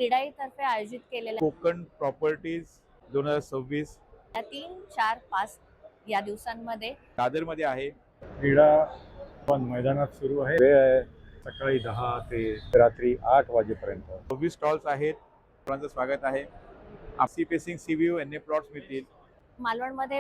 क्रीडाईतर्फे आयोजित केलेल्या कोकण प्रॉपर्टीज 2026 3, 4, 5 या दिवसांमध्ये दादरमध्ये आहे. क्रीडा पण मैदानात सुरू आहे. वेळ आहे सकाळी 10 ते रात्री 8 वाजेपर्यंत. 26 स्टॉल्स आहेत. सर्वांचं स्वागत आहे. आपसी पेसिंग सीव्ह्यू एनए प्लॉट्स मिळतील. मालवणमध्ये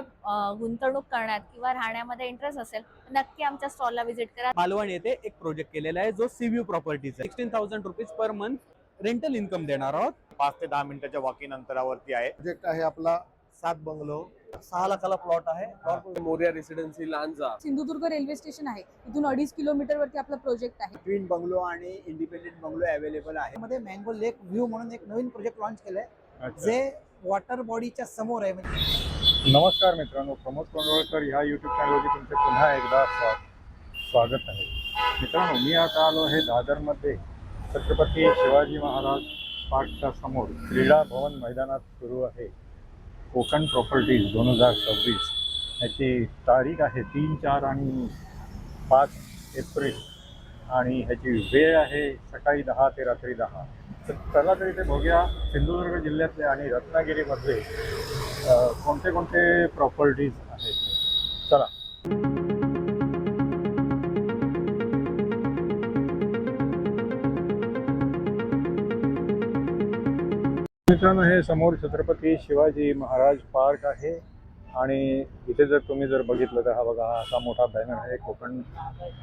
गुंतवणूक करण्यात किंवा राहण्यामध्ये इंटरेस्ट असेल तर नक्की आमच्या स्टॉलला व्हिजिट करा. मालवण येथे एक प्रोजेक्ट केलेला आहे जो सीव्ह्यू प्रॉपर्टीज आहे. 16,000 rupees per month rental income देणार आहोत. 5 ते 10 मिनिटाच्या वॉकिंग अंतरावरती आहे. प्रोजेक्ट आहे आपला 7 बंगलो, 6 लाखाला प्लॉट आहे. Moriya residency Lanja. Sindhudurg railway station आहे, इथून 2.5 किलोमीटरवरती आपला प्रोजेक्ट आहे. ट्विन बंगलो आणि इंडिपेंडेंट बंगलो अवेलेबल आहे. मध्ये मँगो लेक व्ह्यू म्हणून एक नवीन प्रोजेक्ट लॉन्च केलाय जे वॉटर बॉडीच्या समोर आहे. नमस्कार मित्रांनो, प्रमोद कोंडवळकर ह्या यूट्यूब चॅनलवरती तुमचे पुन्हा एकदा स्वागत आहे. मित्रांनो, मी आता आलो आहे दादरमध्ये छत्रपती शिवाजी महाराज पार्कच्या समोर क्रीडा भवन मैदानात सुरू आहे कोकण प्रॉपर्टीज 2026. ह्याची तारीख आहे 3, 4 आणि 5 एप्रिल आणि ह्याची वेळ आहे सकाळी 10 ते रात्री 10. तर चला तरी ते बघूया सिंधुदुर्ग जिल्ह्यातले आणि रत्नागिरीमधले कोणते कोणते प्रॉपर्टीज आहेत. चला. मित्रांनो, हे समोर छत्रपती शिवाजी महाराज पार्क आहे आणि इथे जर तुम्ही बघितलं तर हा बघा, हा असा मोठा बॅनर आहे कोकण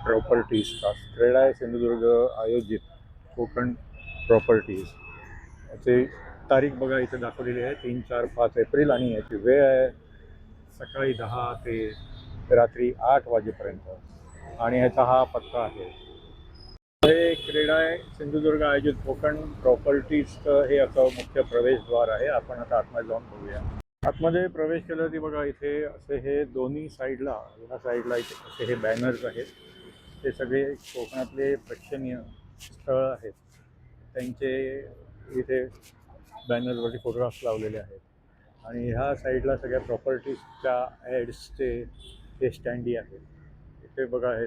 प्रॉपर्टीजचा. क्रीडा आहे सिंधुदुर्ग आयोजित कोकण प्रॉपर्टीज. याची तारीख बघा इथे दाखवलेली आहे 3, 4, 5 एप्रिल आणि याची वेळ आहे सकाळी 10 ते रात्री 8 वाजेपर्यंत आणि ह्याचा हा पत्ता आहे. हे क्रीडा आहे सिंधुदुर्ग आयोजित कोकण प्रॉपर्टीजचं हे असं मुख्य प्रवेशद्वार आहे. आपण आता आतमध्ये जाऊन बघूया. आतमध्ये प्रवेश केल्यावरती बघा इथे असे हे दोन्ही साईडला, ह्या साईडला इथे असे हे बॅनर्स आहेत. ते सगळे कोकणातले प्रेक्षणीय स्थळ आहेत, त्यांचे इथे बॅनरवरती फोटोग्राफ्स लावलेले आहेत आणि ह्या साईडला सगळ्या प्रॉपर्टीजच्या ॲड्सचे हे स्टँडी आहेत. इथे बघा, हे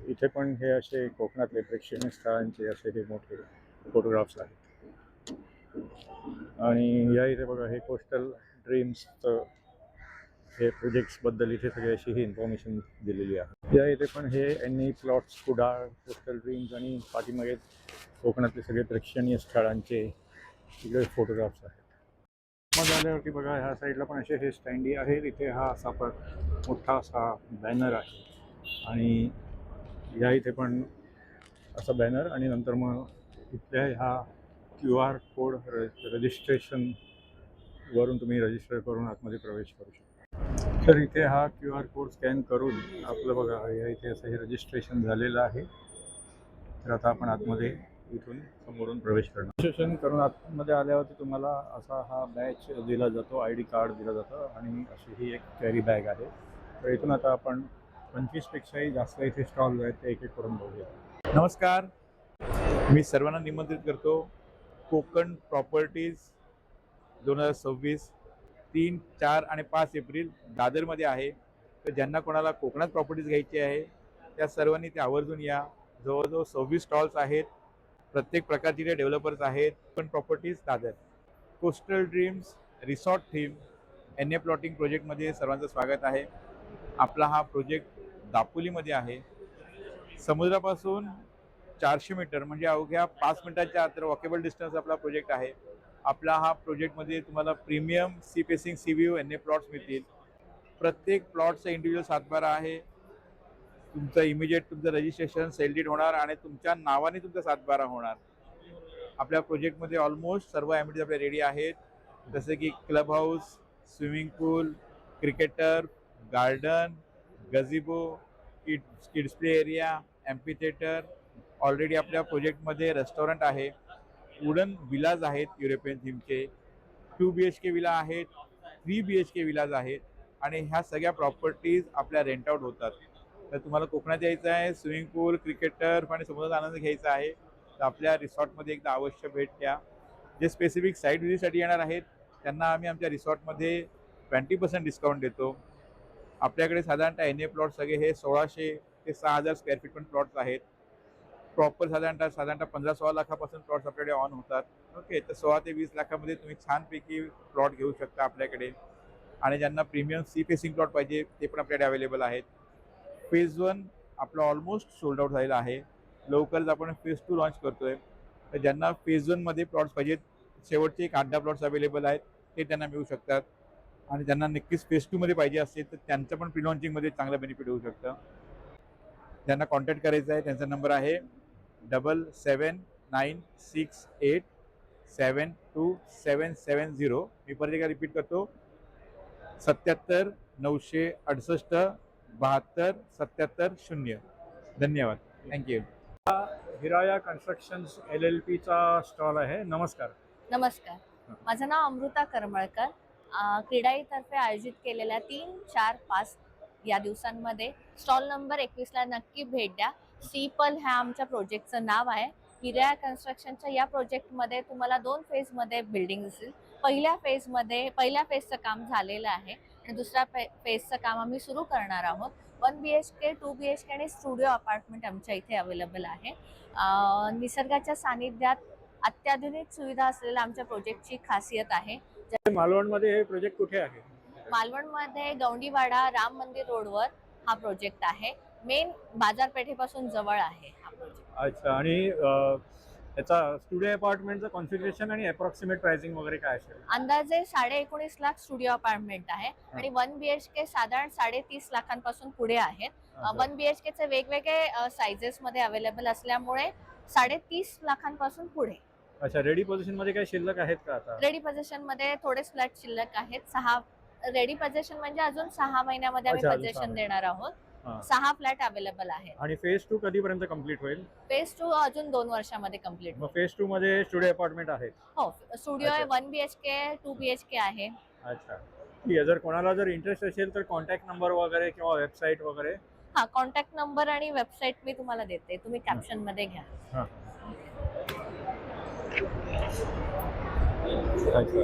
इथे पण हे असे कोकणातले प्रेक्षणीय स्थळांचे असे हे मोठे फोटोग्राफ्स आहेत. आणि या इथे बघा, हे कोस्टल ड्रीम्सचं हे प्रोजेक्ट्सबद्दल इथे सगळी अशी ही इन्फॉर्मेशन दिलेली आहे. या इथे पण हे NA plots, Kudal, coastal dreams आणि पाठीमागे कोकणातले सगळे प्रेक्षणीय स्थळांचे इकडे फोटोग्राफ्स आहेत. मग आल्यावरती बघा, ह्या साईडला पण असे हे स्टँडी आहेत. इथे हा असा पण मोठा असा बॅनर आहे आणि या इथे पण असा बॅनर आणि नंतर मग इथल्या ह्या QR कोड रजिस्ट्रेशन वरून तुम्ही रजिस्टर करून आतमध्ये प्रवेश करू शकता. तर इथे हा QR कोड स्कॅन करून आपलं बघा, या इथे असं हे रजिस्ट्रेशन झालेलं आहे. तर आता आपण आतमध्ये इथून समोरून प्रवेश करणार. रजिस्ट्रेशन करून आतमध्ये आल्यावरती तुम्हाला असा हा बॅच दिला जातो, ID कार्ड दिलं जातं आणि अशी ही एक कॅरी बॅग आहे. तर इथून आता आपण 25पेक्षाही जास्त इथे स्टॉल आहेत ते एक एक करून बघूया. नमस्कार, मी सर्वांना निमंत्रित करतो कोकण प्रॉपर्टीज 2026 3, 4 आणि 5 एप्रिल दादरमध्ये आहे. तर ज्यांना कोणाला कोकणात प्रॉपर्टीज घ्यायची आहे त्या सर्वांनी ते आवर्जून या. जवळजवळ 26 स्टॉल्स आहेत. प्रत्येक प्रकारचे ते डेव्हलपर्स आहेत. Konkan properties Dadar. Coastal dreams resort theme NA plotting प्रोजेक्टमध्ये सर्वांचं स्वागत आहे. आपला हा प्रोजेक्ट दापोलीमध्ये आहे. समुद्रापासून 400 मीटर म्हणजे अवघ्या 5 मिनिटांच्या आत वॉकेबल डिस्टन्स आपला प्रोजेक्ट आहे. आपला हा प्रोजेक्टमध्ये तुम्हाला premium sea facing sea view NA plots मिळतील. प्रत्येक प्लॉटचा इंडिव्हिज्युअल सातबारा आहे. तुमचं इमिजिएट तुमचं रजिस्ट्रेशन सेल डीड होणार आणि तुमच्या नावाने तुमचा सातबारा होणार. आपल्या प्रोजेक्टमध्ये ऑलमोस्ट सर्व ॲमिटीज आपल्या रेडी आहेत, जसे की club house, swimming pool, cricketer, garden, gazebo, kids play area, amphitheatre. Already आपल्या प्रोजेक्टमध्ये रेस्टॉरंट आहे. वुडन विलाज आहेत युरोपियन थीमचे. 2 BHK विला आहेत, 3 BHK विलाज आहेत आणि ह्या सगळ्या प्रॉपर्टीज आपल्या रेंट आउट होतात. तर तुम्हाला कोकणात यायचं आहे, स्विमिंग पूल, क्रिकेटर आणि समुद्राचा आनंद घ्यायचा आहे तर आपल्या रिसॉर्टमध्ये एकदा अवश्य भेट द्या. जे स्पेसिफिक साईट व्हिजिटसाठी येणार आहेत त्यांना आम्ही आमच्या रिसॉर्टमध्ये 20% डिस्काउंट देतो. आपल्याकडे साधारणतः एनए प्लॉट सगळे हे 1600 ते 6000 स्क्वेअर फीट पण प्लॉट्स आहेत. प्रॉपर साधारणतः 15-16 लाखापासून प्लॉट्स आपल्याकडे ऑन होतात. ओके, तर 16 ते 20 लाखामध्ये तुम्ही छानपैकी प्लॉट घेऊ शकता आपल्याकडे. आणि ज्यांना प्रीमियम सी फेसिंग प्लॉट पाहिजे ते पण आपल्याकडे अवेलेबल आहेत. फेज 1 आपलं ऑलमोस्ट सोल्ड आउट झालेलं आहे. लवकरच आपण फेज 2 लॉन्च करतोय. तर ज्यांना फेज 1 मध्ये प्लॉट्स पाहिजेत, शेवटचे एक 8-10 प्लॉट्स अवेलेबल आहेत, ते त्यांना मिळू शकतात. आणि ज्यांना नक्कीच फेज 2 मध्ये पाहिजे असेल तर त्यांचं पण प्री लॉन्चिंगमध्ये चांगलं बेनिफिट होऊ शकतं. ज्यांना कॉन्टॅक्ट करायचा आहे त्यांचा नंबर आहे 7796872770. मी परत एकदा रिपीट करतो, 77 968 72 77 0. धन्यवाद, थँक्यू. हिराया कन्स्ट्रक्शन्स LLPचा स्टॉल आहे. नमस्कार. नमस्कार, माझं नाव अमृता करमळकर. क्रीडाईतर्फे आयोजित केलेल्या 3, 4, 5 या दिवसांमध्ये स्टॉल नंबर 21ला नक्की भेट द्या. सीपल ह्या आमच्या प्रोजेक्टचं नाव आहे. हिराया कन्स्ट्रक्शनच्या या प्रोजेक्टमध्ये तुम्हाला 2 फेजमध्ये बिल्डिंग दिसेल. पहिल्या फेजचं काम झालेलं आहे आणि दुसऱ्या फेजचं काम आम्ही सुरू करणार आहोत. 1 BHK, 2 BHK आणि स्टुडिओ अपार्टमेंट आमच्या इथे अवेलेबल आहे. निसर्गाच्या सानिध्यात अत्याधुनिक सुविधा असलेल्या आमच्या प्रोजेक्टची खासियत आहे. मालवणमध्ये हे प्रोजेक्ट कुठे आहे? मालवणमध्ये गौंडीवाडा राम मंदिर रोडवर हा प्रोजेक्ट आहे. मेन बाजारपेठेपासून जवळ आहे हा प्रोजेक्ट. अच्छा. आणि याचा स्टुडिओ अपार्टमेंटचं कॉन्फिगरेशन आणि अप्रॉक्सिमेट प्राइसिंग वगैरे काय असेल? अंदाजे 19.5 लाख स्टुडिओ अपार्टमेंट आहे आणि 1 BHK साधारण 30.5 लाखांपासून पुढे आहेत. 1 BHK चे वेगवेगळे साइजेस मध्ये अवेलेबल असल्यामुळे 30.5 लाखांपासून पुढे. अच्छा. रेडी पोझिशन मध्ये काही शिल्लक आहेत का आता? रेडी पोझिशन मध्ये थोडेच फ्लॅट शिल्लक आहेत. 6 रेडी पोझिशन म्हणजे अजून 6 महिन्यामध्ये आम्ही अच्छा, अजून पोझिशन 6 देणार आहोत. हां. 6 फ्लॅट अवेलेबल आहेत. आणि फेज 2 कधीपर्यंत कंप्लीट होईल? फेज 2 अजून 2 वर्षामध्ये कंप्लीट. मग फेज 2 मध्ये स्टुडिओ अपार्टमेंट आहेत? हो, स्टुडिओ आहे. अच्छा. 1 BHK, 2 BHK आहे. अच्छा. ठीक आहे. जर कोणाला जर इंटरेस्ट असेल तर कॉन्टॅक्ट नंबर वगैरे किंवा वेबसाईट वगैरे? हा, कॉन्टॅक्ट नंबर आणि वेबसाईट मी तुम्हाला देते, तुम्ही कॅप्शन मध्ये घ्या. हां. अच्छा.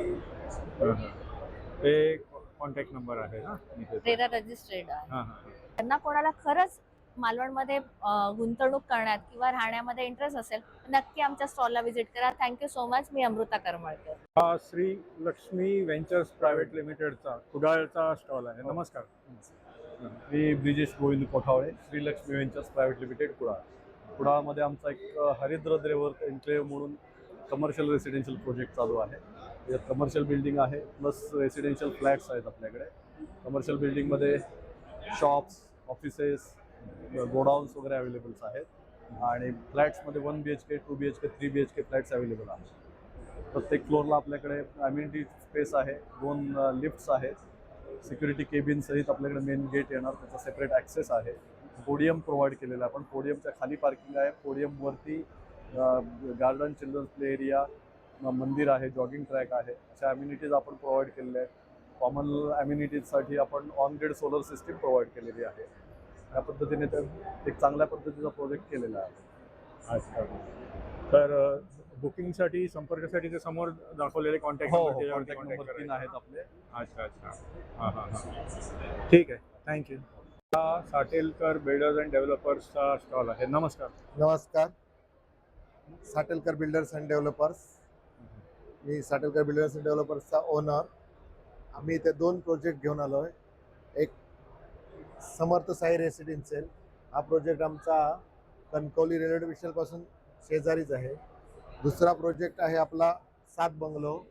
ते कॉन्टॅक्ट नंबर आहे ना? रेरा रजिस्टर्ड आहे. हां हां. त्यांना कोणाला खरंच मालवणमध्ये गुंतवणूक करण्यात किंवा राहण्यामध्ये इंटरेस्ट असेल तर नक्की आमच्या स्टॉलला व्हिजिट करा. Thank you so much. मी अमृता करमळकर. हा श्री लक्ष्मी व्हेंचर्स प्रायव्हेट लिमिटेडचा कुडाळचा स्टॉल आहे. नमस्कार. मी Brijesh Govind Kothawale, Shrilakshmi ventures private limited, Kudal. कुडाळमध्ये आमचा एक हरिद्र देवर एन्क्लेव्ह म्हणून कमर्शियल रेसिडेन्शियल प्रोजेक्ट चालू आहे. यात कमर्शियल बिल्डिंग आहे प्लस रेसिडेन्शियल फ्लॅट्स आहेत आपल्याकडे. कमर्शियल बिल्डिंगमध्ये शॉप्स, ऑफिसेस, गोडाऊन्स वगैरे अवेलेबल्स आहेत आणि फ्लॅट्समध्ये 1 BHK, 2 BHK, 3 BHK flats available आहेत. प्रत्येक फ्लोअरला आपल्याकडे अम्युनिटी स्पेस आहे, 2 लिफ्ट्स आहेत, सिक्युरिटी केबिन सहित आपल्याकडे मेन गेट येणार, त्याचा सेपरेट ॲक्सेस आहे. पोडियम प्रोव्हाइड केलेला आहे. आपण पोडियमच्या खाली पार्किंग आहे, पोडियमवरती गार्डन, चिल्ड्रन्स प्ले एरिया, मंदिर आहे, जॉगिंग ट्रॅक आहे, अशा अम्युनिटीज आपण प्रोव्हाइड केलेल्या आहेत. कॉमन अम्युनिटीजसाठी आपण on grid solar system provide केलेली आहे. या पद्धतीने तर एक चांगल्या पद्धतीचा प्रोजेक्ट केलेला आहे. अच्छा. तर बुकिंगसाठी, संपर्कासाठी ते समोर दाखवलेले कॉन्टॅक्ट हो, नंबर कॉन्टॅक्ट नंबर 3 आहेत आपले. अच्छा अच्छा. हां हां हां. ठीक आहे. थँक्यू. हा साटेलकर बिल्डर्स अँड डेव्हलपर्सचा स्टॉल आहे. नमस्कार. नमस्कार. Satelkar builders and developers. मी साटेलकर बिल्डर्स अँड डेव्हलपर्सचा ओनर. आम्ही इथे 2 प्रोजेक्ट घेऊन आलो आहे. एक समर्थ साई रेसिडेन्शियल, हा प्रोजेक्ट आमचा कणकवली रेल्वे स्टेशनपासून शेजारीच आहे. दुसरा प्रोजेक्ट आहे आपला 7 बंगलो,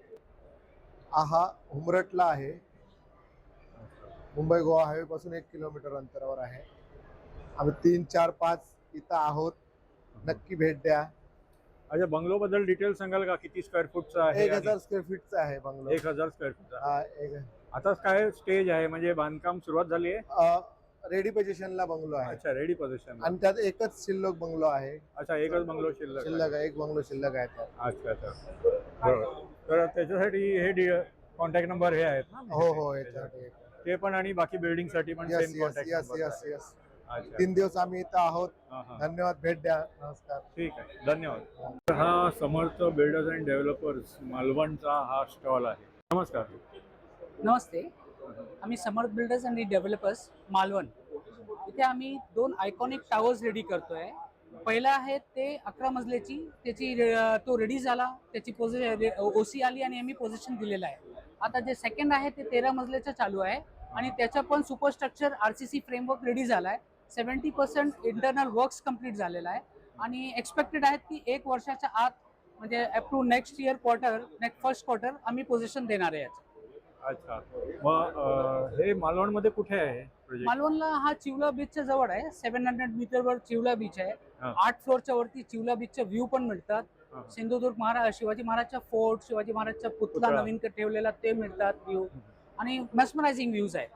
हा उमरटला आहे, मुंबई गोवा हायवेपासून 1 किलोमीटर अंतरावर आहे. आम्ही 3, 4, 5 इथं आहोत. नक्की भेट द्या. अच्छा, बंगलो बद्दल डिटेल सांगाल का? किती स्क्वेअर फूटचा आहे? 1000 स्क्वेअर फीटचा आहे बंगलो. 1000 स्क्वेअर फूटचा. हा, आता काय स्टेज आहे, म्हणजे बांधकाम सुरुवात झाली आहे? रेडी पोझिशनला बंगलो आहे. अच्छा, रेडी पोझिशन. आणि त्यात एकच शिल्लक बंगलो आहे. अच्छा, एकच बंगलो शिल्लक आहे. एक बंगलो शिल्लक आहे त्यात. अच्छा अच्छा. बरोबर. तर त्याच्यासाठी हे कॉन्टॅक्ट नंबर हे आहेत ना? हो, ते पण आणि बाकी बिल्डिंग साठी पण सेम कॉन्टॅक्ट नंबर. यस. अच्छा. 3 दिवस आम्ही इथं आहोत. हां हां. धन्यवाद. भेट द्या. नमस्कार. ठीक आहे, धन्यवाद. तर हा समर्थ बिल्डर्स अँड डेव्हलपर्स मालवणचा हा स्टॉल आहे. नमस्कार. नमस्ते. आम्ही समर्थ बिल्डर्स आणि डेव्हलपर्स मालवण इथे आम्ही 2 आयकॉनिक टावर्स रेडी करतोय. पहिला आहे ते 11 मजल्याची, त्याची तो रेडी झाला, त्याची ओसी आली आणि आम्ही पोझिशन दिलेलं आहे. आता जे सेकंड आहे ते 13 मजल्याचं चालू आहे आणि त्याचा पण सुपरस्ट्रक्चर RCC फ्रेमवर्क रेडी झाला आहे. 70% इंटरनल वर्क्स कम्प्लीट झालेला आहे आणि एक्सपेक्टेड आहेत की 1 वर्षाच्या आत म्हणजे up to next first quarter आम्ही पोझिशन देणार आहे याचं. अच्छा, मग हे मालवणमध्ये कुठे आहे प्रोजेक्ट? मालवणला हा चिवला बीचच्या जवळ आहे. 700 मीटरवर चिवला बीच आहे. 8 फ्लोअरच्या वरती चिवला बीचचे व्ह्यू पण मिळतात. सिंधुदुर्ग शिवाजी महाराजचा फोर्ट, शिवाजी महाराजचा पुतळा नवीन ठेवलेला ते मिळतात व्ह्यू आणि मेस्मरायझिंग व्ह्यूज आहे.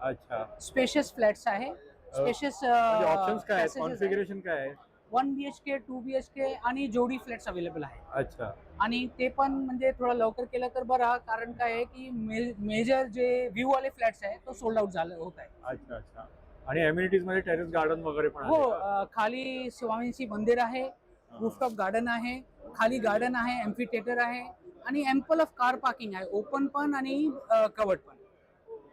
अच्छा, स्पेशियस फ्लॅट्स आहे. स्पेशियस ऑप्शन्स काय आहेत, कॉन्फिगरेशन काय आहे? 1 BHK 2 BHK आणि जोडी फ्लॅट्स अवेलेबल आहे. अच्छा, आणि ते पण म्हणजे थोडं लवकर केलं तर बरं, कारण काय आहे की मेजर जे व्ह्यू वाले फ्लॅट्स आहे तो सोल्ड आउट होत आहे. अच्छा अच्छा. आणि एम्युनिटीज मध्ये टेरेस गार्डन वगैरे पण हो, आहे? खाली स्वामींची मंदिर आहे, रूफटॉप गार्डन आहे, खाली गार्डन आहे, एम्फी थिएटर आहे आणि एम्पल ऑफ कार पार्किंग आहे, ओपन पण आणि कवर्ड पण.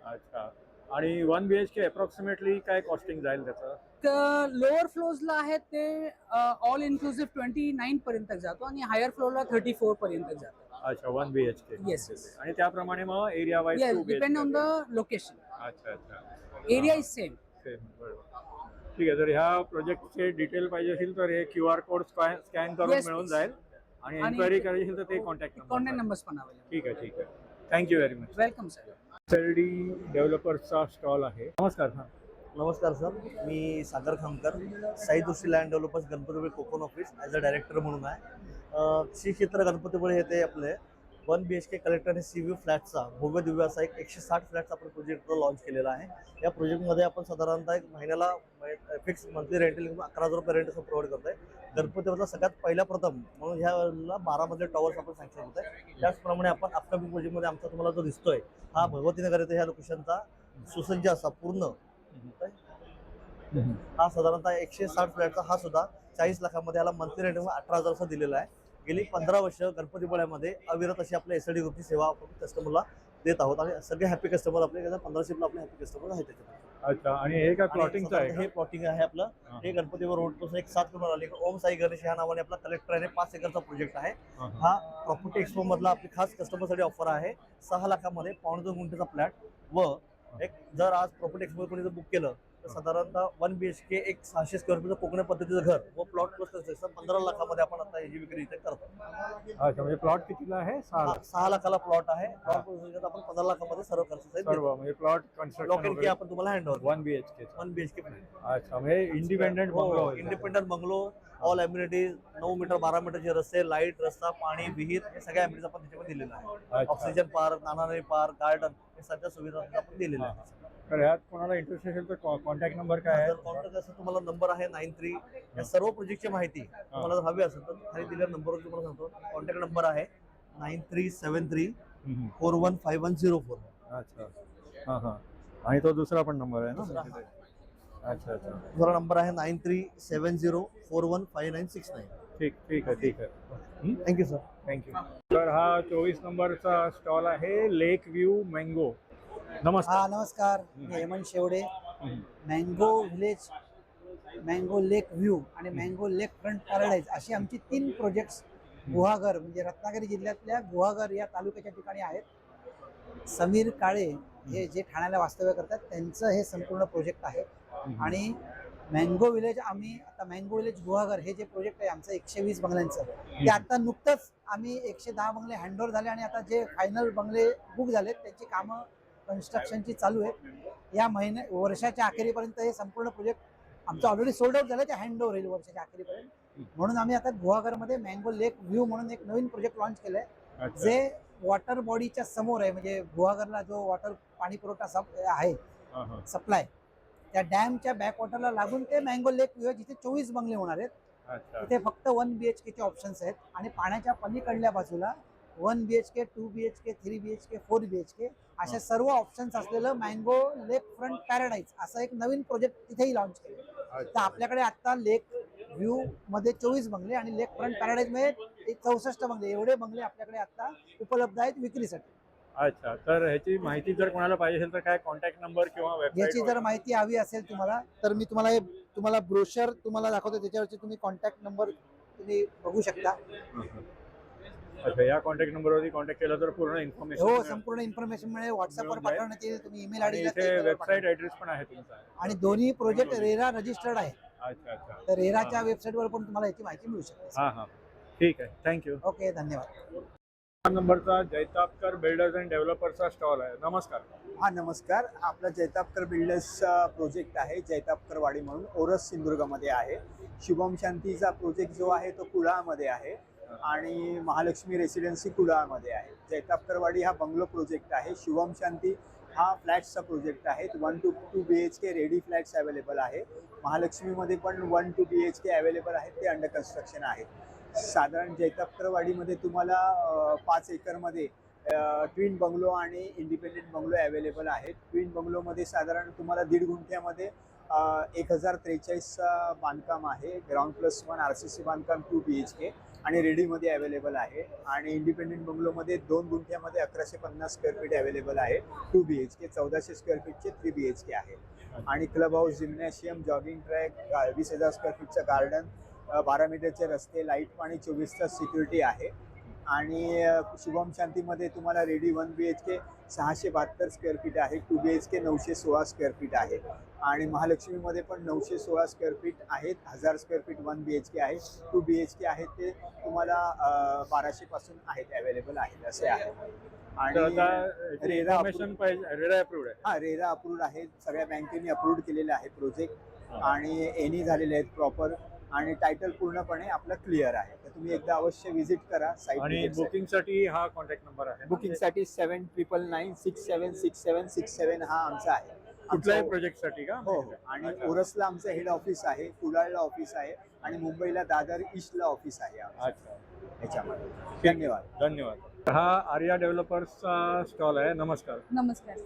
अच्छा, आणि 1 BHK अप्रॉक्सिमेटली काय कॉस्टिंग जाईल त्याचं? तर लोअर फ्लोर्सला आहे ते ऑल इन्क्लुसिव्ह 29 पर्यंत जातो आणि हायर फ्लोअरला 34 पर्यंत जातो. अच्छा, 1 BHK. येस. आणि त्याप्रमाणे मग area wise yes, depend on the location. अच्छा अच्छा, एरिया इज सेम. ठीक आहे. जर ह्या प्रोजेक्टचे डिटेल पाहिजे असेल तर हे QR कोड स्कॅन करून Yes, मिळून please. जाईल आणि एन्क्वायरी करायची असेल तर ते कॉन्टॅक्ट नंबर्स पण अवेलेबल. ठीक आहे ठीक आहे. Thank you very much. Welcome sir. SLD डेव्हलपर्सचा स्टॉल आहे. नमस्कार. हां, नमस्कार सर, मी Sagar Khamkar, Sai Joshi land developers Ganpatipule Konkan office as a director म्हणून आहे. श्री क्षेत्र गणपतीपुळे हे ते आपले 1 BHK कलेक्टर आणि CVU फ्लॅटचा भव्य दिव्य असा एक 160 फ्लॅटचा आपण प्रोजेक्ट लॉन्च केलेला आहे. या प्रोजेक्टमध्ये आपण साधारणतः एक महिन्याला फिक्स मंथली रेंटल 11,000 रुपये रेंट असं प्रोव्हाइड करतो आहे. गणपतीवरचा सगळ्यात पहिला प्रथम म्हणून ह्या वेळेला 12 मधले टॉवर्स आपण सँक्शन होत आहे. त्याचप्रमाणे आपण अपकमिंग प्रोजेक्टमध्ये आमचा तुम्हाला जो दिसतोय हा भगवतीनगर येथे ह्या लोकेशनचा सुसज्ज असा पूर्ण हा साधारणतः 160 फ्लॅटचा हा सुद्धा 40 लाखामध्ये याला मंथली रेंट 18,000 असा दिलेला आहे. गेली 15 वर्ष गणपतीपुळ्यामध्ये अविरत अशी आपल्या SLD ग्रुपची सेवा आपण कस्टमरला देत आहोत आणि सगळे हॅपी कस्टमर आपले 1500 आपले हॅपी कस्टमर आहेत त्याच्यामध्ये. अच्छा, आणि हे काय प्लॉटिंगचं आहे? हे प्लॉटिंग आहे आपलं. हे गणपतीपुळे रोड पासून एक 7 किलोमीटर आले ओम साई गणेश ह्या नावाने आपला कलेक्टर आहे. 5 एकरचा प्रोजेक्ट आहे. हा प्रॉपर्टी एक्सपो मधला आपली खास कस्टमरसाठी ऑफर आहे. 6 लाखामध्ये 2.5 गुंठेचा फ्लॅट व एक जर आज प्रॉपर्टी एक्सपो कोणी जर बुक केलं तर साधारणतः 1 BHK एक 600 स्क्वेअर फीटचं कोकणी पद्धतीचं घर व प्लॉट प्लस 15 लाखामध्ये आपण आता ही विक्री इथे करतो. अच्छा, म्हणजे प्लॉट कितीला आहे? 6 लाखाला प्लॉट आहे. प्लॉट आपण 15 लाखामध्ये सर्व खर्च सर्व म्हणजे प्लॉट कन्स्ट्रक्शन आपण तुम्हाला हँड ओव्हर 1 BHK. 1 BHK. अच्छा, म्हणजे independent bungalow. Independent bungalow, all amenities, 9 meter 12 मीटरचे रस्ते, लाईट, रस्ता, पाणी, विहीर हे सगळ्या अम्युनिटीज आपण त्याच्यामध्ये दिलेलं आहे. ऑक्सिजन पार्क, नानारी पार्क, गार्डन हे सगळ्या सुविधा आपण दिलेल्या आहेत. तर यात कोणाला इंटरेस्ट असेल तर कॉन्टॅक्ट नंबर काय आहे? कॉन्टॅक्ट असेल तुम्हाला नंबर आहे 93. या सर्व प्रोजेक्टची माहिती तुम्हाला जर हवी असेल तर खाली दिलेल्या नंबरवर तुम्हाला सांगतो. कॉन्टॅक्ट नंबर आहे 9373 415104. अच्छा, हां हां. आणि तो दुसरा पण नंबर आहे ना? अच्छा अच्छा. दुसरा नंबर आहे 9370 415969. ठीक ठीक आहे ठीक आहे. Thank you sir. थँक्यू. तर हा 24 नंबरचा स्टॉल आहे लेक व्ह्यू मँगो. नमस्कार. नमस्कार, मी Hemant Shevde. Mango village, mango lake view आणि मँगो लेक फ्रंट पॅराडाईज अशी आमची 3 प्रोजेक्ट्स गुहागर म्हणजे रत्नागिरी जिल्ह्यातल्या गुहागर या तालुक्याच्या ठिकाणी आहेत. समीर काळे हे जे ठाण्याला वास्तव्य करतात त्यांचं हे संपूर्ण प्रोजेक्ट आहे. आणि मँगो विलेज आम्ही आता मँगो विलेज गुहागर हे जे प्रोजेक्ट आहे आमचं 120 बंगल्यांचं ते आता नुकतंच आम्ही 110 बंगले हँडओव्हर झाले आणि आता जे फायनल बंगले बुक झालेत त्यांची कामं कन्स्ट्रक्शनची चालू आहेत. या वर्षाच्या अखेरीपर्यंत हे संपूर्ण प्रोजेक्ट आमचं ऑलरेडी सोल्ड आउट झालं, ते हँडओव्हर होईल वर्षाच्या अखेरीपर्यंत. म्हणून आम्ही आता गुहागरमध्ये मँगो लेक व्ह्यू म्हणून एक नवीन प्रोजेक्ट लॉन्च केलंय जे वॉटर बॉडीच्या समोर आहे. म्हणजे गुहागरला जो वॉटर पाणी पुरवठा आहे सप्लाय त्या डॅमच्या बॅकवॉटरला लागून ते मँगो लेक व्ह्यू आहे जिथे 24 बंगले होणार आहेत. तिथे फक्त 1 BHK चे ऑप्शन्स आहेत आणि पाण्याच्या पलीकडल्या बाजूला 1 BHK 2 BHK 3 BHK 4 BHK अशा सर्व ऑप्शन्स असलेलं मँगो लेक फ्रंट पॅराडाईज असं एक नवीन प्रोजेक्ट तिथेही लॉन्च केलं. तर आपल्याकडे आता लेक व्ह्यू मध्ये 24 बंगले आणि लेक फ्रंट पॅराडाईज मध्ये 64 बंगले एवढे बंगले आपल्याकडे आता उपलब्ध आहेत विक्रीसाठी. अच्छा, तर ह्याची माहिती जर कोणाला पाहिजे असेल तर काय कॉन्टॅक्ट नंबर किंवा याची वेबसाईट? जर माहिती हवी असेल तुम्हाला तर मी तुम्हाला ब्रोशर तुम्हाला दाखवतो, त्याच्यावरती तुम्ही कॉन्टॅक्ट नंबर तुम्ही बघू शकता. अच्छा, या कॉन्टॅक्ट नंबरवरती कॉन्टॅक्ट केला तर पूर्ण हो, इन्फॉर्मेशन संपूर्ण इन्फॉर्मेशन मिळेल. व्हॉट्सअपवर मिळून जाईल. पाठवण्यात येईल, तुम्ही ईमेल आणि आयडी इथे वेबसाईट ॲड्रेस पण आहे तुमचा? आणि दोन्ही प्रोजेक्ट रेरा रजिस्टर्ड आहे. अच्छा अच्छा. तर रेराच्या वेबसाईटवर पण तुम्हाला याची माहिती मिळू शकते. हां हां, ठीक आहे, थँक्यू. ओके, धन्यवाद. नंबरचा जैतापकर बिल्डर्स अँड डेव्हलपर्सचा स्टॉल आहे. नमस्कार. हा नमस्कार. आपला जैतापकर बिल्डर्सचा प्रोजेक्ट आहे, जैतापकर वाडी म्हणून ओरस सिंधुदुर्गमध्ये आहे. शुभम शांतीचा प्रोजेक्ट जो आहे तो कुडाळमध्ये आहे आणि महालक्ष्मी रेसिडेन्सी कुडाळमध्ये आहे. जैतापकर वाडी हा बंगलो प्रोजेक्ट आहे. शुभम शांती हा फ्लॅट्सचा प्रोजेक्ट आहे. 1 to 2 BHK ready flats available आहे. महालक्ष्मीमध्ये पण 1 to BHK अवेलेबल आहेत, ते अंडर कन्स्ट्रक्शन आहेत. साधारण जैतापकर वाडीमध्ये तुम्हाला 5 एकरमध्ये ट्विन बंगलो आणि इंडिपेंडेंट बंगलो अवेलेबल आहेत. ट्विन बंगलोमध्ये साधारण तुम्हाला 1.5 गुंठ्यामध्ये 1043चा बांधकाम आहे. ग्राउंड +1 RCC बांधकाम 2 BHK आणि रेडीमध्ये अवेलेबल आहे. आणि इंडिपेंडेंट बंगलोमध्ये 2 गुंठ्यामध्ये 1150 स्क्वेअर फीट अवेलेबल आहे 2 BHK. 1400 स्क्वेअर फीटचे 3 BHK आहे. आणि club house, gymnasium, jogging track, 20,000 square फीटचं गार्डन, 12 मीटरचे रस्ते, लाईट पाणी, 24 तास सिक्युरिटी आहे. आणि शुभम शांतीमध्ये तुम्हाला रेडी 1 BHK 672 स्क्वेअर फीट आहे. 2 BHK 916 स्क्वेअर फीट आहे. आणि महालक्ष्मीमध्ये पण 916 स्क्वेअर फीट आहेत. 1000 स्क्वेअर फीट 1 BHK आहे. 2 BHK आहेत ते तुम्हाला 1200 पासून आहेत, अवेलेबल आहेत, असे आहे. आणि रेरा रेरा अप्रूव्ड आहे. हा, रेरा अप्रूव्ड आहे. सगळ्या बँकेने अप्रूव्ड केलेले आहे प्रोजेक्ट आणि एनी झालेले आहेत प्रॉपर. आणि टायटल पूर्णपणे आपलं क्लिअर आहे. तर तुम्ही एकदा अवश्य व्हिजिट करा साईट. आणि बुकिंगसाठी हा कॉन्टॅक्ट नंबर आहे? बुकिंगसाठी 7999676767 हा आमचा आहे. कुठल्याही प्रोजेक्टसाठी का? हो. आणि ओरसला आमचं हेड ऑफिस आहे, कुडाळला ऑफिस आहे आणि मुंबईला दादर ईस्टला ऑफिस आहे आमचं. अच्छा, ह्याच्यामध्ये. धन्यवाद. धन्यवाद. हा आर्या डेव्हलपर्सचा स्टॉल आहे. नमस्कार. नमस्कार.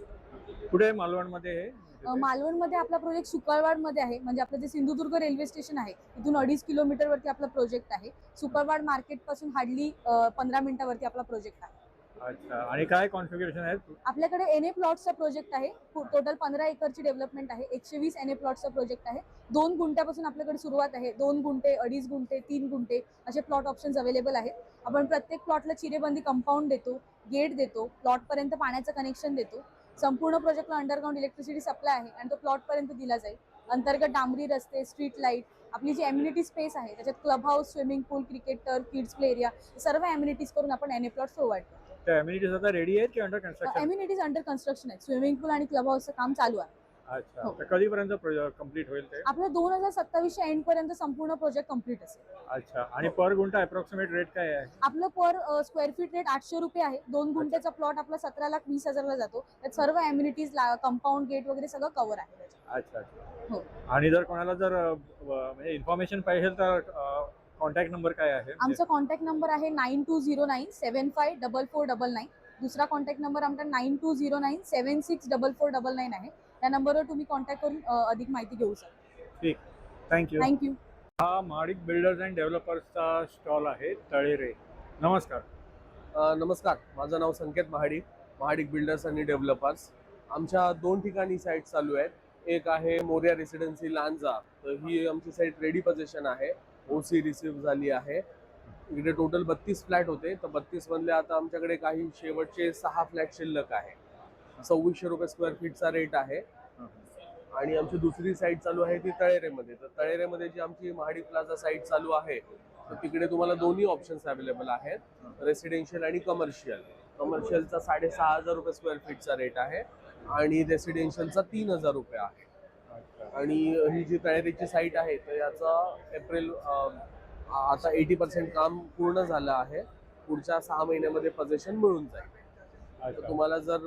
कुठे मालवणमध्ये आहे? मालवणमध्ये आपला प्रोजेक्ट सुकळवाडमध्ये आहे. म्हणजे आपलं जे सिंधुदुर्ग रेल्वे स्टेशन आहे तिथून 2.5 किलोमीटरवरती आपला प्रोजेक्ट आहे. सुकळवाड मार्केट पासून हार्डली 15 मिनिटावरती आपला प्रोजेक्ट आहे. अच्छा, आणि काय कॉन्फिगरेशन आहे? आपल्याकडे NA प्लॉटचा प्रोजेक्ट आहे. टोटल 15 एकरची डेव्हलपमेंट आहे. 120 NA प्लॉटचा प्रोजेक्ट आहे. 2 गुंठ्यापासून आपल्याकडे सुरुवात आहे. 2 गुंठे, 2.5 गुंठे, 3 गुंठे असे प्लॉट ऑप्शन्स अवेलेबल आहेत. आपण प्रत्येक प्लॉटला चिरेबंदी कंपाऊंड देतो, गेट देतो, प्लॉटपर्यंत पाण्याचं कनेक्शन देतो. संपूर्ण प्रोजेक्टला अंडरग्राऊंड इलेक्ट्रिसिटी सप्लाय आहे आणि तो प्लॉटपर्यंत दिला जाईल. अंतर्गत डांबरी रस्ते, स्ट्रीट लाईट, आपली जी एम्युनिटी स्पेस आहे त्याच्यात club house, swimming pool, cricket turf, kids play area, सर्व एम्युनिटीज करून आपण NA प्लॉट प्रोव्हाइड करतो. त्या एम्युनिटीज आता रेडी आहेत की under construction? Amenities under construction आहेत. स्विमिंग पूल आणि क्लब हाऊसचं काम चालू आहे. अच्छा, हो. तर कधीपर्यंत कम्प्लीट होईल ते? आपलं 2027 एंड पर्यंत संपूर्ण प्रोजेक्ट कम्प्लीट असेल. अच्छा, आणि पर गुंठा अप्रॉक्सिमेट रेट काय आहे? आपलं पर स्क्वेअर फीट रेट 800 रुपये आहे. 2 गुंठ्याचा प्लॉट आपला 17,20,000ला जातो. त्यात सर्व एम्युनिटीज, कंपाऊंड, गेट वगैरे सगळं कव्हर आहे. अच्छा अच्छा. हो. आणि जर कोणाला जर म्हणजे इन्फॉर्मेशन पाहिजे तर कॉन्टॅक्ट नंबर काय आहे? आमचा कॉन्टॅक्ट नंबर आहे 9209754499. दुसरा कॉन्टॅक्ट नंबर आमचा 9209764499 आहे. त्या नंबरवर तुम्ही कॉन्टॅक्ट करून अधिक माहिती घेऊ शकता. ठीक, थँक्यू. थँक्यू. हा महाडिक बिल्डर्स अँड डेव्हलपर्सचा स्टॉल आहे, तळेरे. नमस्कार. नमस्कार. माझं नाव संकेत महाडिक, महाडिक बिल्डर्स आणि डेव्हलपर्स. आमच्या 2 ठिकाणी साईट चालू आहेत. एक आहे मोरिया रेसिडेन्सी लांजा, तर ही आमची साईट रेडी पोझिशन आहे. OC रिसीव्ह झाली आहे. इकडे टोटल 32 फ्लॅट होते, तर 32 मधले आता आमच्याकडे काही शेवटचे 6 फ्लॅट शिल्लक आहे. 2600 रुपये स्क्वेअर फीटचा रेट आहे. आणि आमची दुसरी साईट चालू आहे ती तळेरेमध्ये. तर तळेरेमध्ये जी आमची महाडिक प्लाझा साईट चालू आहे तर तिकडे तुम्हाला दोन्ही ऑप्शन्स अवेलेबल आहेत, रेसिडेन्शियल आणि कमर्शियल. कमर्शियलचा 6,500 रुपये स्क्वेअर फीटचा रेट आहे आणि रेसिडेन्शियलचा 3,000 रुपये आहे. आणि ही जी तळेरेची साईट आहे तर याचा एप्रिल आता 80% काम पूर्ण झालं आहे. पुढच्या 6 महिन्यामध्ये पोझिशन मिळून जाईल. तर तुम्हाला जर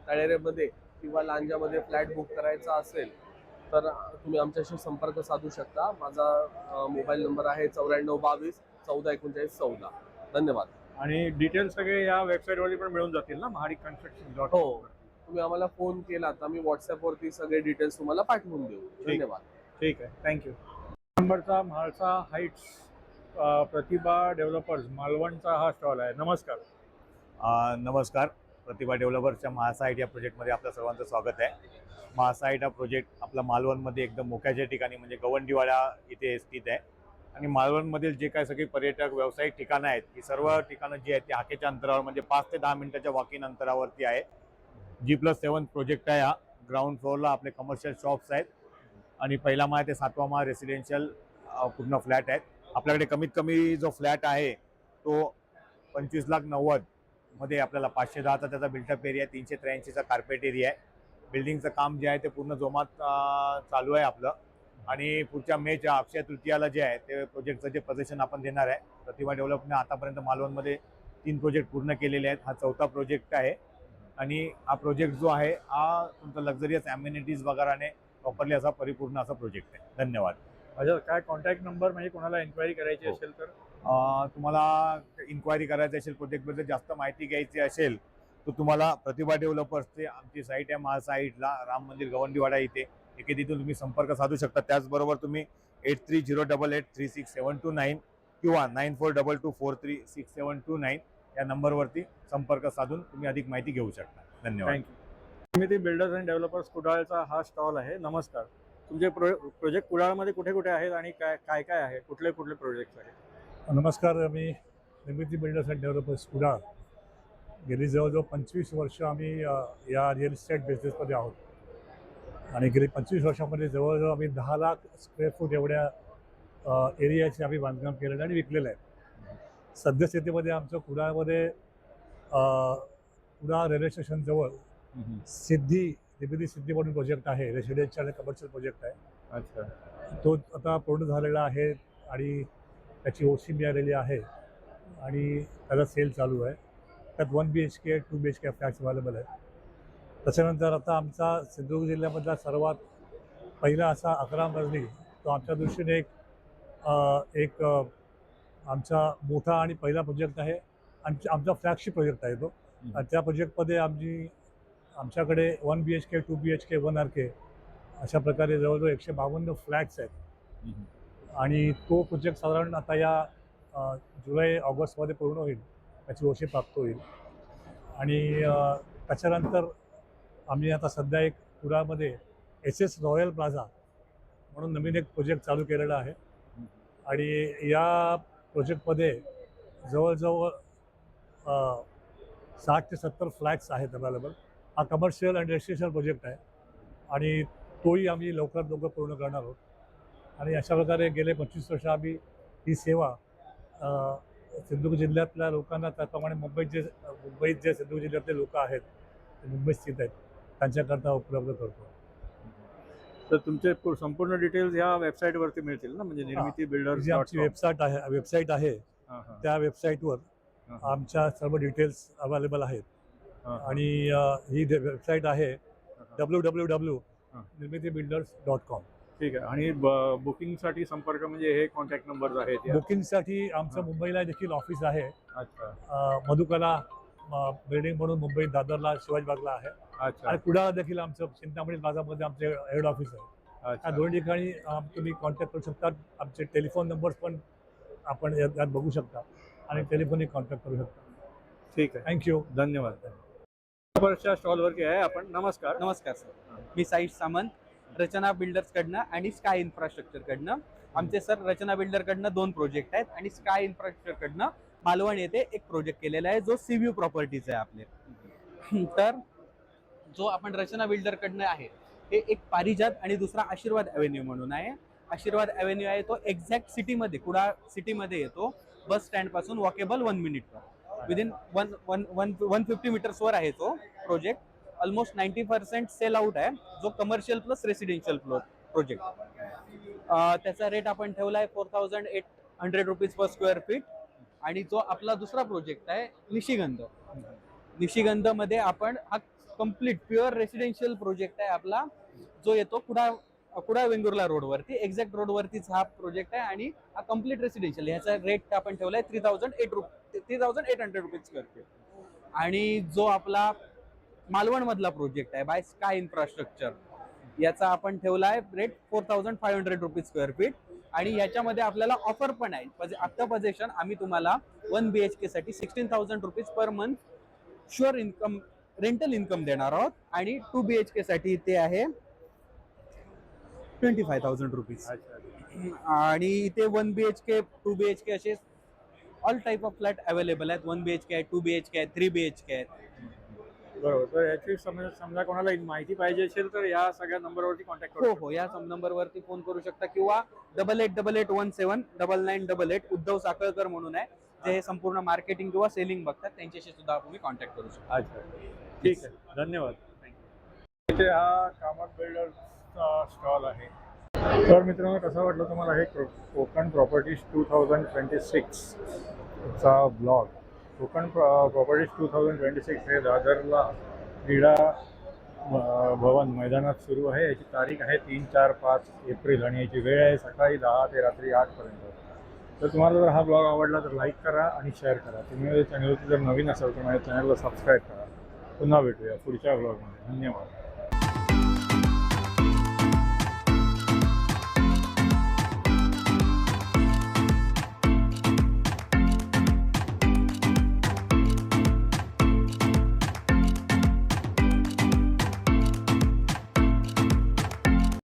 तळेरेमध्ये किंवा लांजामध्ये फ्लॅट बुक करायचा असेल तर तुम्ही आमच्याशी संपर्क साधू शकता. माझा मोबाईल नंबर आहे 9422 1439 14. धन्यवाद. आणि डिटेल्स सगळे या वेबसाईटवरती पण मिळून जातील ना, महाडिक कन्स्ट्रक्शन? हो, तुम्ही आम्हाला फोन केला तर आम्ही व्हॉट्सअपवरती सगळे डिटेल्स तुम्हाला पाठवून देऊ. धन्यवाद. ठीक आहे, थँक्यू. नंबरचा म्हाळसा हाईट्स प्रतिभा डेव्हलपर्स मालवणचा हा स्टॉल आहे. नमस्कार. नमस्कार. प्रतिभा डेव्हलपर्सच्या महासाईट या प्रोजेक्टमध्ये आपलं सर्वांचं स्वागत आहे. महासाईट हा प्रोजेक्ट आपला मालवणमध्ये एकदम मोक्याच्या ठिकाणी म्हणजे गवंडीवाडा इथे स्थित आहे आणि मालवणमधील जे काही सगळी पर्यटक व्यावसायिक ठिकाणं आहेत ही सर्व ठिकाणं जी आहेत ती हाकेच्या अंतरावर म्हणजे 5 ते 10 मिनिटाच्या वॉकिंग अंतरावरती आहे. G+7 प्रोजेक्ट आहे. हा ग्राउंड फ्लोअरला आपले कमर्शियल शॉप्स आहेत आणि पहिला माळ ते 7वा माळ रेसिडेन्शियल पूर्ण फ्लॅट आहेत. आपल्याकडे कमीत कमी जो फ्लॅट आहे तो 25,90,000 मध्ये आपल्याला 510चा त्याचा बिल्टअप एरिया, 383चा कार्पेट एरिया आहे. बिल्डिंगचं काम जे आहे ते पूर्ण जोमात चालू आहे आपलं आणि पुढच्या मेच्या अक्षय तृतीयाला जे आहे ते प्रोजेक्टचं जे पोझिशन आपण देणार आहे. प्रतिभा डेव्हलपने आतापर्यंत मालवणमध्ये 3 प्रोजेक्ट पूर्ण केलेले आहेत. हा 4था प्रोजेक्ट आहे आणि हा प्रोजेक्ट जो आहे हा तुमचा लक्झरियस ॲम्युनिटीज वगैरेने प्रॉपरली असा परिपूर्ण असा प्रोजेक्ट आहे. धन्यवाद. माझा काय कॉन्टॅक्ट नंबर म्हणजे कोणाला इन्क्वायरी करायची असेल तर तुम्हाला इन्क्वायरी करायची असेल, प्रोजेक्टबद्दल जास्त माहिती घ्यायची असेल तर तुम्हाला प्रतिभा डेव्हलपर्सचे आमची साईट आहे महासाईटला राम मंदिर गवंडीवाडा इथे तिथून तुम्ही संपर्क साधू शकता. त्याचबरोबर तुम्ही 8308836729 किंवा 9422436729 या नंबरवरती संपर्क साधून तुम्ही अधिक माहिती घेऊ शकता. धन्यवाद. निर्मिती बिल्डर्स अँड डेव्हलपर्स कुडाळचा हा स्टॉल आहे. नमस्कार. तुमचे प्रोजेक्ट कुडाळमध्ये कुठे कुठे आहेत आणि काय काय आहे, कुठले कुठले प्रोजेक्ट आहेत? नमस्कार. मी निर्मिती बिल्डर्स अँड डेव्हलपर्स कुडाळ गेली जवळजवळ 25 वर्ष आम्ही या रिअल इस्टेट बिझनेसमध्ये आहोत आणि गेली 25 वर्षामध्ये जवळजवळ आम्ही 10 लाख स्क्वेअर फूट एवढ्या एरियाचे आम्ही बांधकाम केलेलं आणि विकलेलं आहे. सद्यस्थितीमध्ये आमचं कुडाळमध्ये कुडाळ रेल्वे स्टेशनजवळ निर्मिती सिद्धी म्हणून प्रोजेक्ट आहे. रेसिडेन्शियल आणि कमर्शियल प्रोजेक्ट आहे. अच्छा. तो आता पूर्ण झालेला आहे आणि त्याची OC मिळालेली आहे आणि त्याला सेल चालू आहे. त्यात 1 BHK 2 BHK फ्लॅट्स अवेलेबल आहेत. त्याच्यानंतर आता आमचा सिंधुदुर्ग जिल्ह्यामधला सर्वात पहिला असा 11 मजली तो आमच्या दृष्टीने एक आमचा मोठा आणि पहिला प्रोजेक्ट आहे. आमचा फ्लॅगशिप प्रोजेक्ट आहे तो. आणि त्या प्रोजेक्टमध्ये आमच्याकडे 1 BHK 2 BHK 1 RK अशा प्रकारे जवळजवळ 152 फ्लॅट्स आहेत आणि तो प्रोजेक्ट साधारण आता या जुलै ऑगस्टमध्ये पूर्ण होईल. त्याची OC प्राप्त होईल आणि त्याच्यानंतर आम्ही आता सध्या एक कुडाळमध्ये SS रॉयल प्लाझा म्हणून नवीन एक प्रोजेक्ट चालू केलेला आहे आणि या प्रोजेक्टमध्ये जवळजवळ 60 ते 70 फ्लॅट्स आहेत अवेलेबल. हा कमर्शियल अँड रेसिडेन्शियल प्रोजेक्ट आहे आणि तोही आम्ही लवकर पूर्ण करणार आहोत आणि अशा प्रकारे गेले 25 वर्ष आम्ही ही सेवा सिंधुदुर्ग जिल्ह्यातल्या लोकांना, त्याप्रमाणे मुंबईत जे सिंधुदुर्ग जिल्ह्यातले लोक आहेत ते मुंबईत स्थित आहेत त्यांच्याकरता उपलब्ध करतो. तर तुमचे संपूर्ण डिटेल्स ह्या वेबसाईटवरती मिळतील ना, म्हणजे निर्मिती बिल्डर्स आमची वेबसाईट आहे. त्या वेबसाईटवर आमच्या सर्व डिटेल्स अवेलेबल आहेत आणि ही वेबसाईट आहे www.nirmitibuilders.com. ठीक आहे. आणि बुकिंगसाठी संपर्क म्हणजे हे कॉन्टॅक्ट नंबर आहेत? बुकिंगसाठी आमचं मुंबईला देखील ऑफिस आहे. अच्छा. मधुकला बिल्डिंग म्हणून मुंबईत दादरला शिवाजीबागला आहे. अच्छा. आणि कुडाळ देखील आमचं चिंतामणी प्लाझामध्ये आमचे हेड ऑफिस आहे. या दोन्ही ठिकाणी तुम्ही कॉन्टॅक्ट करू शकता. आमचे टेलिफोन नंबर्स पण आपण यात बघू शकता आणि टेलिफोनिक कॉन्टॅक्ट करू शकता. ठीक आहे. थँक्यू. धन्यवाद. स्टॉलवरती आहे आपण. नमस्कार. नमस्कार सर. मी साईश सामंत, रचना बिल्डर्सकडनं आणि स्काय इन्फ्रास्ट्रक्चरकडनं. आमचे सर रचना बिल्डरकडनं 2 प्रोजेक्ट आहेत आणि स्काय इन्फ्रास्ट्रक्चरकडनं मालवण येथे एक प्रोजेक्ट केलेला आहे जो सीव्ह्यू प्रॉपर्टीज आहे आपले. तर जो आपण रचना बिल्डरकडनं आहे हे एक पारिजात आणि दुसरा आशीर्वाद ॲव्हेन्यू म्हणून आहे. आशीर्वाद ॲव्हेन्यू आहे तो एक्झॅक्ट सिटीमध्ये, कुडाळ सिटीमध्ये येतो. बस स्टँडपासून वॉकेबल 1 मिनिटवर, विदिन 150 मीटर्सवर आहे तो प्रोजेक्ट. ऑलमोस्ट 90% सेल आउट आहे. जो कमर्शियल प्लस रेसिडेन्शियल प्रोजेक्ट. त्याचा रेट आपण ठेवला आहे 4800 रुपीज पर स्क्वेअर फीट. आणि जो आपला दुसरा प्रोजेक्ट आहे निशिगंधमध्ये आपण हा कम्प्लीट प्युअर रेसिडेन्शियल प्रोजेक्ट आहे आपला, जो येतो कुडाळ वेंगुर्ला रोडवरती, एक्झॅक्ट रोडवरतीच हा प्रोजेक्ट आहे आणि हा कम्प्लीट रेसिडेन्शियल. ह्याचा रेट आपण ठेवला आहे 3800 रुपीज स्क्वेअर फीट. आणि जो आपला मालवण मधला प्रोजेक्ट आहे बाय स्काय इन्फ्रास्ट्रक्चर, याचा आपण ठेवला आहे रेट 4500 रुपीज स्क्वेअर फीट. आणि याच्यामध्ये आपल्याला ऑफर पण आहे. आफ्टर पोझेशन आम्ही तुम्हाला 1 BHK साठी 16,000 rupees per month sure income rental income देणार आहोत आणि 2 BHK साठी ते आहे 25,000 रुपीज. आणि इथे 1 BHK 2 BHK असे all type of flat available आहेत. 1 BHK आहे, 2 BHK आहे, 3 BHK आहेत. बरोबर. तर याची समजा कोणाला माहिती पाहिजे असेल तर या सगळ्या नंबरवरती कॉन्टॅक्ट करू. हो, या नंबरवरती फोन करू शकता किंवा 8888179988 उद्धव साखळकर म्हणून आहे, जे संपूर्ण मार्केटिंग किंवा सेलिंग बघतात, त्यांच्याशी सुद्धा तुम्ही कॉन्टॅक्ट करू शकता. अच्छा, ठीक आहे, धन्यवाद. इथे हा कामत बिल्डर्सचा स्टॉल आहे. तर मित्रांनो, कसं वाटलं तुम्हाला हे कोकण प्रॉपर्टीज 2026 चा ब्लॉग? कोकण प्रॉपर्टीज 2026 हे दादरला क्रीडा भवन मैदानात सुरू आहे. याची तारीख आहे 3, 4, 5 एप्रिल आणि याची वेळ आहे सकाळी 10 ते रात्री 8पर्यंत. तर तुम्हाला जर हा ब्लॉग आवडला तर लाईक करा आणि शेअर करा. तुम्ही माझ्या चॅनलवरती जर नवीन असाल तर माझ्या चॅनलला सबस्क्राईब करा. पुन्हा भेटूया पुढच्या ब्लॉगमध्ये. धन्यवाद.